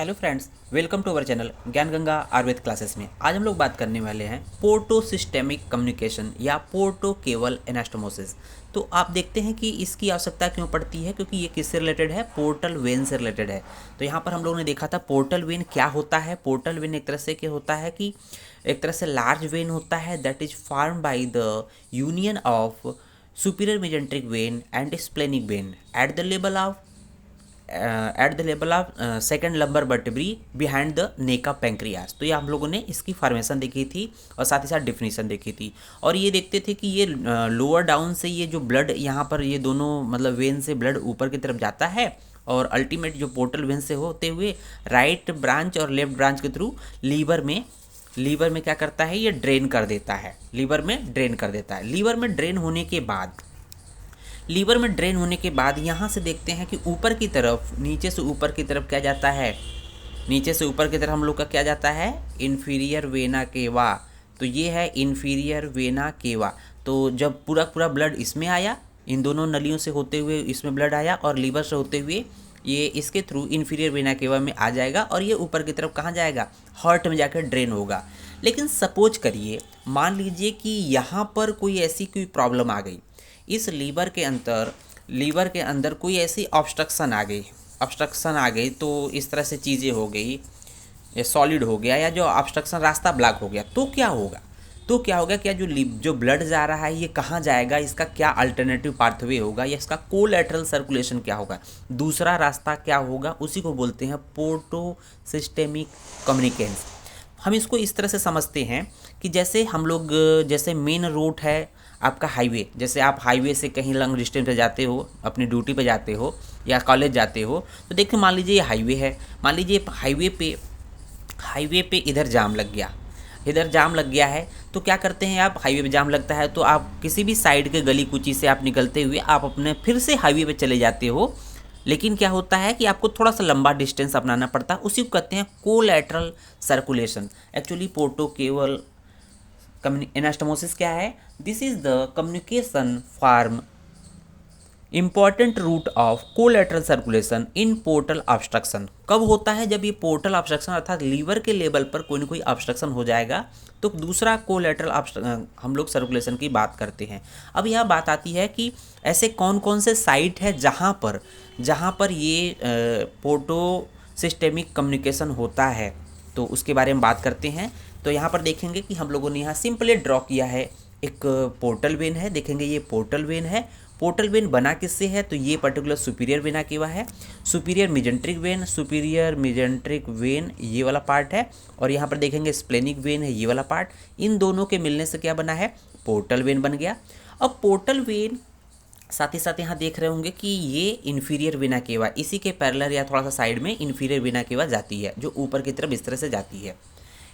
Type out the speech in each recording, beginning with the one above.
Hello friends, welcome to our channel Gyan Ganga Ayurveda classes में। आज हम लोग बात करने वाले हैं पोर्टो सिस्टेमिक कम्युनिकेशन या पोर्टो केवल एनास्टोमोसिस। तो आप देखते हैं कि इसकी आवश्यकता क्यों पड़ती है, क्योंकि ये किससे रिलेटेड है, पोर्टल वेन से रिलेटेड है। तो यहाँ पर हम लोगों ने देखा था पोर्टल वेन क्या होता है। पोर्टल वेन एक तरह से क्या होता है कि एक तरह से लार्ज वेन होता है that is form by the union of superior mesenteric vein and splenic vein at the level of second lumbar vertebrae behind the neck of pancreas. तो ये हम लोगों ने इसकी फॉर्मेशन देखी थी और साथ ही साथ डिफिनीशन देखी थी। और ये देखते थे कि ये लोअर डाउन से ये जो ब्लड यहाँ पर ये दोनों मतलब वेन से ब्लड ऊपर की तरफ जाता है और अल्टीमेट जो पोर्टल वेन से होते हुए राइट ब्रांच और लेफ्ट ब्रांच के थ्रू लीवर में क्या करता है, ये ड्रेन कर देता है। लीवर में ड्रेन होने के बाद यहाँ से देखते हैं कि ऊपर की तरफ नीचे से ऊपर की तरफ क्या जाता है, नीचे से ऊपर की तरफ हम लोग का क्या जाता है, इन्फीरियर वेना केवा। तो ये है इन्फीरियर वेना केवा। तो जब पूरा ब्लड इसमें आया, इन दोनों नलियों से होते हुए इसमें ब्लड आया और लीवर से होते हुए ये इसके थ्रू इन्फीरियर वेना केवा में आ जाएगा और ये ऊपर की तरफ कहाँ जाएगा, हार्ट में जाकर ड्रेन होगा। लेकिन सपोज करिए, मान लीजिए कि यहाँ पर कोई ऐसी कोई प्रॉब्लम आ गई, इस लीवर के अंदर कोई ऐसी ऑब्स्ट्रक्शन आ गई तो इस तरह से चीज़ें हो गई, ये सॉलिड हो गया या जो ऑब्स्ट्रक्शन रास्ता ब्लॉक हो गया, तो क्या होगा क्या जो ब्लड जा रहा है ये कहाँ जाएगा, इसका क्या अल्टरनेटिव पाथवे होगा या इसका कोलैटरल सर्कुलेशन क्या होगा, दूसरा रास्ता क्या होगा, उसी को बोलते हैं पोर्टो सिस्टेमिक कम्युनिकेंस। हम इसको इस तरह से समझते हैं कि जैसे हम लोग जैसे मेन रूट है आपका हाईवे, जैसे आप हाईवे से कहीं लॉन्ग डिस्टेंस पे जाते हो, अपनी ड्यूटी पे जाते हो या कॉलेज जाते हो, तो देखिए मान लीजिए ये हाईवे है, मान लीजिए हाईवे पे इधर जाम लग गया है। तो क्या करते हैं आप, हाईवे पे जाम लगता है तो आप किसी भी साइड के गली कुची से आप निकलते हुए आप अपने फिर से हाईवे पे चले जाते हो। लेकिन क्या होता है कि आपको थोड़ा सा लंबा डिस्टेंस अपनाना पड़ता है, उसी को कहते हैं collateral circulation. Actually porto caval anastomosis क्या है, this is the communication form important route of collateral circulation in portal obstruction. कब होता है, जब ये पोर्टल ऑब्स्ट्रक्शन अर्थात लीवर के लेवल पर कोई ना कोई ऑब्स्ट्रक्शन हो जाएगा तो दूसरा कोलैटरल हम लोग सर्कुलेशन की बात करते हैं। अब यह बात आती है कि ऐसे कौन कौन से साइट है जहाँ पर ये पोर्टो सिस्टेमिक कम्युनिकेशन होता है, तो उसके बारे में बात करते हैं। तो यहाँ पर देखेंगे कि हम लोगों ने यहाँ सिंपली ड्रॉ किया है, एक पोर्टल वेन है, देखेंगे ये पोर्टल वेन है। पोर्टल वेन बना किससे है, तो ये पर्टिकुलर सुपीरियर वेना केवा है, सुपीरियर मेजेंट्रिक वेन ये वाला पार्ट है, और यहाँ पर देखेंगे स्प्लेनिक वेन है ये वाला पार्ट। इन दोनों के मिलने से क्या बना है, पोर्टल वेन बन गया। अब पोर्टल वेन साथ ही साथ यहाँ देख रहे होंगे कि ये इन्फीरियर वेना केवा, इसी के पैरेलल या थोड़ा सा साइड में इन्फीरियर वेना केवा जाती है, जो ऊपर की तरफ इस तरह से जाती है।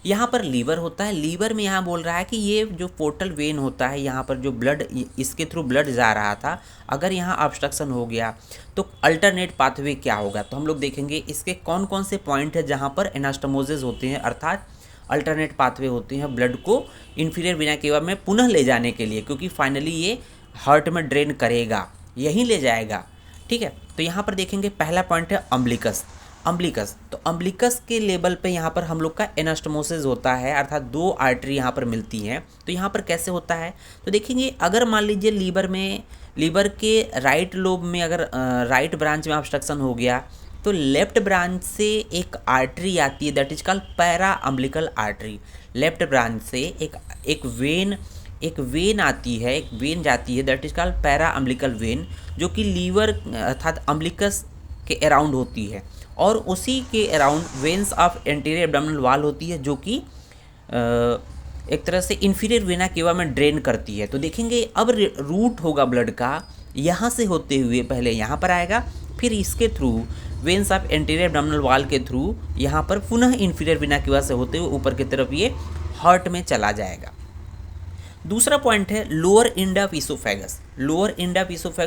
यहाँ पर लीवर होता है, लीवर में यहाँ बोल रहा है कि ये जो पोर्टल वेन होता है, यहाँ पर जो ब्लड इसके थ्रू ब्लड जा रहा था, अगर यहाँ ऑब्स्ट्रक्शन हो गया तो अल्टरनेट पाथवे क्या होगा। तो हम लोग देखेंगे इसके कौन कौन से पॉइंट है जहाँ पर एनास्टोमोसिस होते हैं, अर्थात अल्टरनेट पाथवे होते हैं ब्लड को इन्फीरियर वेना केवा में पुनः ले जाने के लिए, क्योंकि फाइनली ये हार्ट में ड्रेन करेगा, यहीं ले जाएगा। ठीक है, तो यहाँ पर देखेंगे पहला पॉइंट है अम्बलिकस। तो अम्बलिकस के लेवल पे यहाँ पर हम लोग का एनास्टोमोसिस होता है, अर्थात दो आर्टरी यहाँ पर मिलती हैं। तो यहाँ पर कैसे होता है, तो देखेंगे अगर मान लीजिए लीवर के राइट लोब में अगर राइट ब्रांच में ऑब्स्ट्रक्शन हो गया तो लेफ्ट ब्रांच से एक आर्टरी आती है that is called para umbilical artery. Left branch से एक वेन आती है, एक वेन जाती है that is called para umbilical when, जो कि लीवर अर्थात अम्बलिकस के अराउंड होती है, और उसी के around veins of anterior abdominal wall होती है, जो कि एक तरह से इन्फीरियर वेना केवा में ड्रेन करती है। तो देखेंगे अब रूट होगा ब्लड का, यहाँ से होते हुए पहले यहाँ पर आएगा, फिर इसके through veins of anterior abdominal wall के थ्रू यहाँ पर पुनः इन्फीरियर वेना केवा से होते हुए ऊपर की तरफ ये हार्ट में चला जाएगा। दूसरा पॉइंट है लोअर एंड ऑफ इसोफेगस।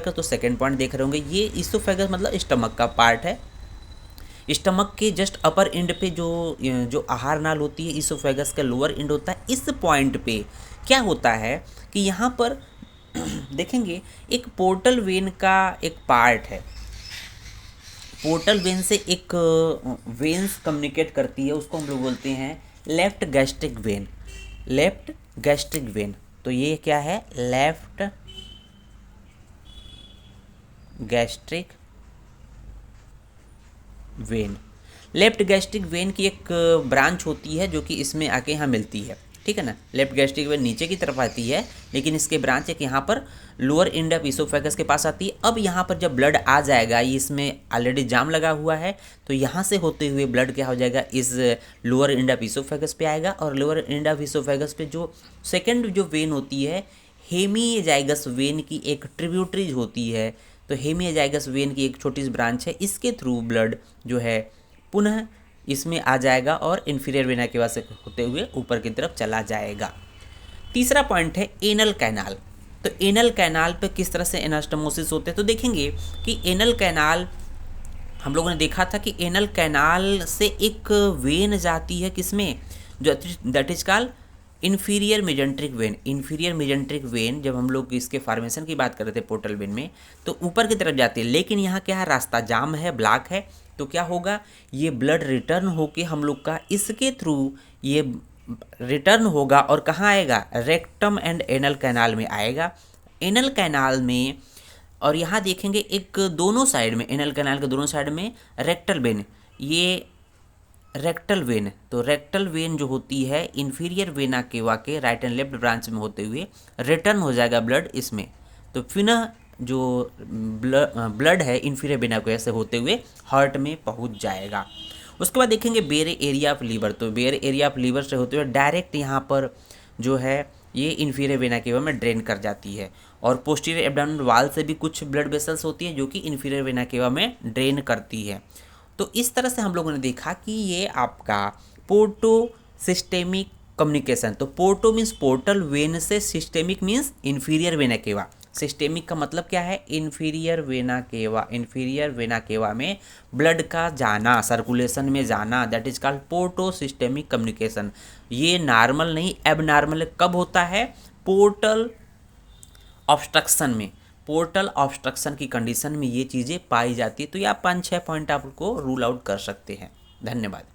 तो सेकंड पॉइंट देख रहे होंगे, ये इसोफेगस मतलब स्टमक का पार्ट है। स्टमक के जस्ट अपर एंड पे जो आहार नाल होती है, इसोफेगस का लोअर एंड होता है। इस पॉइंट पे क्या होता है कि यहाँ पर देखेंगे एक पोर्टल वेन का एक पार्ट है, पोर्टल वेन से एक वेन्स कम्युनिकेट करती है, उसको हम लोग बोलते हैं left gastric when. Left gastric when, तो ये क्या है, left gastric when. Left gastric when की एक ब्रांच होती है जो कि इसमें आके यहाँ मिलती है, ठीक है ना। लेफ्ट गैस्ट्रिक वेन नीचे की तरफ आती है, लेकिन इसके ब्रांच एक यहाँ पर लोअर एंड ऑफ इसोफेगस के पास आती है। अब यहाँ पर जब ब्लड आ जाएगा, ये इसमें ऑलरेडी जाम लगा हुआ है, तो यहाँ से होते हुए ब्लड क्या हो जाएगा, इस लोअर एंड ऑफ इसोफेगस पे आएगा। और लोअर एंड ऑफ इसोफेगस पे जो सेकेंड जो वेन होती है, हेमीजाइगस वेन की एक ट्रिब्यूटरीज होती है, तो हेमीजाइगस वेन की एक छोटी सी ब्रांच है, इसके थ्रू ब्लड जो है पुनः इसमें आ जाएगा और इन्फीरियर वेना केवा से होते हुए ऊपर की तरफ चला जाएगा। तीसरा पॉइंट है एनल कैनाल। तो एनल कैनाल पे किस तरह से एनास्टमोसिस होते हैं, तो देखेंगे कि एनल कैनाल हम लोगों ने देखा था कि एनल कैनाल से एक वेन जाती है किसमें, जो that is called inferior mesenteric when. Inferior mesenteric when, जब हम लोग इसके फॉर्मेशन की बात कर रहे थे पोर्टल वेन में, तो ऊपर की तरफ जाती है, लेकिन यहाँ क्या है, रास्ता जाम है, ब्लॉक है, तो क्या होगा, ये ब्लड रिटर्न होके हम लोग का इसके थ्रू ये रिटर्न होगा और कहाँ आएगा, रेक्टम एंड एनल कैनाल में आएगा। एनल कैनाल में, और यहाँ देखेंगे एक दोनों साइड में, एनल कैनाल के दोनों साइड में रेक्टल वेन, ये रेक्टल वेन, तो रेक्टल वेन जो होती है इन्फीरियर वेना केवा के राइट एंड लेफ्ट ब्रांच में होते हुए रिटर्न हो जाएगा ब्लड इसमें, तो पुनः जो ब्लड है इन्फीरियर वेना केवा से होते हुए हार्ट में पहुंच जाएगा। उसके बाद देखेंगे बेयर एरिया ऑफ लीवर, तो बेयर एरिया ऑफ लीवर से होते हुए डायरेक्ट यहाँ पर जो है ये इन्फीरियर वेना केवा में ड्रेन कर जाती है। और पोस्टीरियर एब्डोमिनल वॉल से भी कुछ ब्लड वेसल्स होती है जो कि इन्फीरियर वेना केवा में ड्रेन करती है। तो इस तरह से हम लोगों ने देखा कि ये आपका पोर्टो सिस्टेमिक कम्युनिकेशन, तो पोर्टो मीन्स पोर्टल, वेन से systemic means inferior vena cava. Systemic का मतलब क्या है, inferior vena cava. Inferior vena cava में ब्लड का जाना, सर्कुलेशन में जाना, that is called porto systemic communication. ये नॉर्मल नहीं, एबनॉर्मल कब होता है, पोर्टल ऑब्स्ट्रक्शन में। पोर्टल ऑब्स्ट्रक्शन की कंडीशन में ये चीज़ें पाई जाती है। तो ये आप 5-6 पॉइंट आपको रूल आउट कर सकते हैं। धन्यवाद।